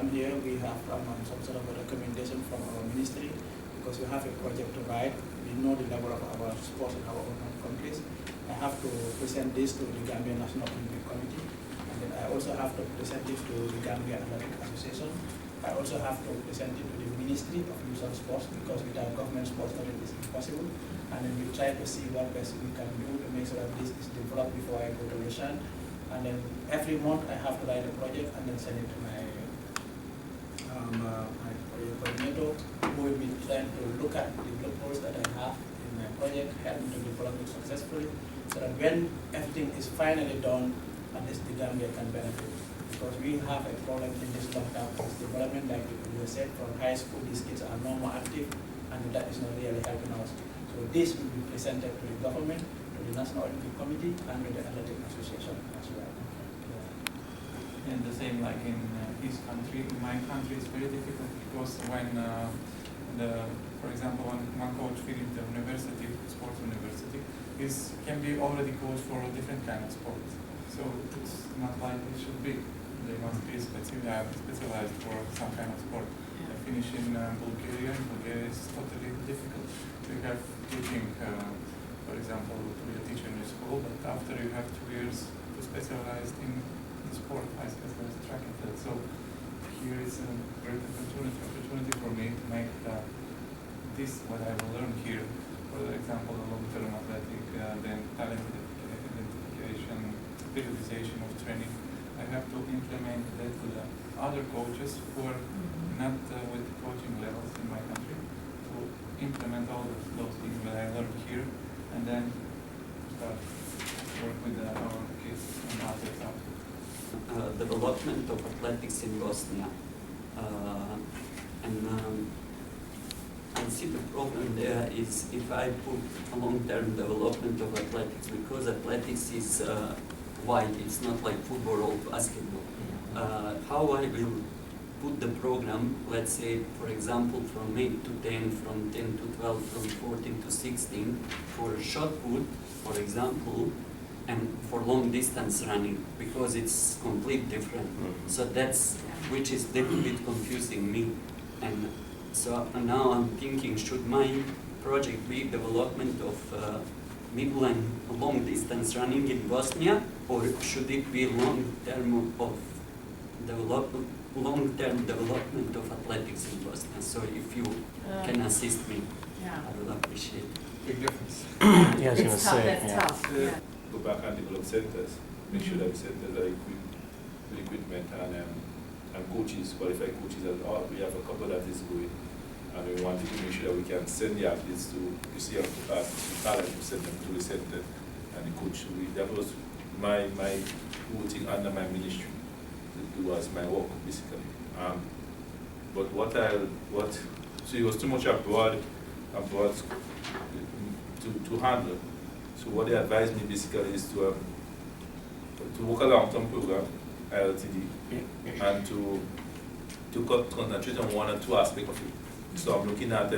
come here, we have some sort of a recommendation from our ministry because we have a project to write. We know the level of our sports in our own countries. I have to present this to the Gambian National Olympic Committee, and then I also have to present it to the Gambian Athletic Association. I also have to present it to the Ministry of Youth and Sports because without government sports knowledge is impossible. And then we try to see what best we can do to make sure that this is developed before I go to Russia. And then every month I have to write a project and then send it to my project coordinator, who will be trying to look at the loopholes that I have in my project, help me to develop it successfully, so that when everything is finally done, at least the Gambia can benefit. Because we have a problem in this lockdown, this development, like you said, from high school, these kids are no more active, and that is not really helping us. So this will be presented to the government, to the National Olympic Committee, and to the Athletic Association as well. And the same like in his country. In my country, it's very difficult because when, for example, when one coach finishes the university, sports university, can be already coach for a different kind of sport. So it's not like it should be. They must be specialized for some kind of sport. I finish in Bulgaria. In Bulgaria is totally difficult. You have teaching, for example, to be a teacher in your school, but after you have 2 years to specialize in sport, I specialize track and field. So here is a great opportunity for me to make this what I will learn here. For example, the long-term athletic, then talent identification, periodization of training. I have to implement that to the other coaches who are not with the coaching levels in my country, to implement all those things that I learned here, and then start work with our kids and others out. Development of athletics in Bosnia. I see the problem there is if I put a long-term development of athletics, because athletics is wide, it's not like football or basketball. How I will put the program, let's say, for example, from 8 to 10, from 10 to 12, from 14 to 16, for shot put, for example, and for long distance running, because it's completely different. So that's, which is a little bit confusing me. And so now I'm thinking, should my project be development of middle and long distance running in Bosnia, or should it be long-term development of athletics in Bosnia? So if you can assist me, I will appreciate it. Big difference. Yeah, I was going to say. That's tough. Yeah. Go back and develop centers. Make sure that the centers are equipped with equipment and coaches, qualified coaches. We have a couple that is going, and we wanted to make sure that we can send the athletes to, you see, talent to send them to the center, and the coach. That was my whole thing under my ministry. It was my work basically. But so it was too much abroad to handle. So what they advised me basically is to work a long-term program, ILTD, and to concentrate on one or two aspects of it. So I'm looking at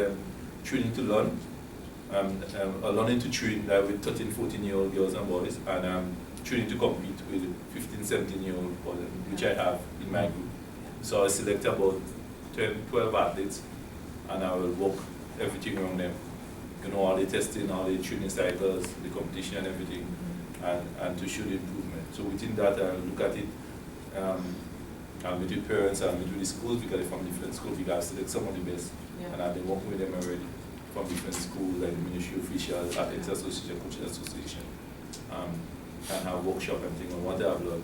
training to learn, learning to train with 13, 14-year-old girls and boys, and training to compete with 15, 17-year-old boys, which I have in my group. So I select about 10, 12 athletes, and I will work everything around them. You know, all the testing, all the training cycles, the competition and everything, and to show the improvement. So within that, I look at it, and with the parents and with the schools, because from different schools, we got to select some of the best. Yeah. And I've been working with them already from different schools, like the ministry officials, Athletics Association, Coaches Association, and have workshop and things on what they have learned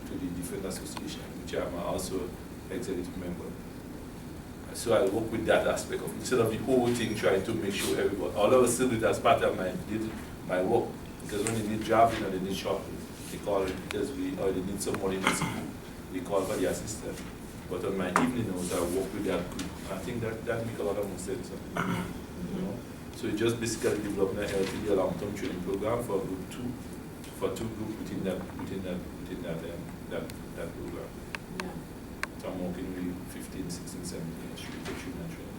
to the different associations, which I'm also executive member. So I work with that aspect of instead of the whole thing trying to make sure everybody, all of us still do it as part of my work. Because when they need drafting or they need shopping, they call it because or they need somebody in the school, they call for the assistant. But on my evening hours, I work with that group. I think that makes a lot of sense. You know? So it just basically developing a healthy long-term training program for group two groups within that program. Yeah. So I'm working with 15, 16, 17 children training.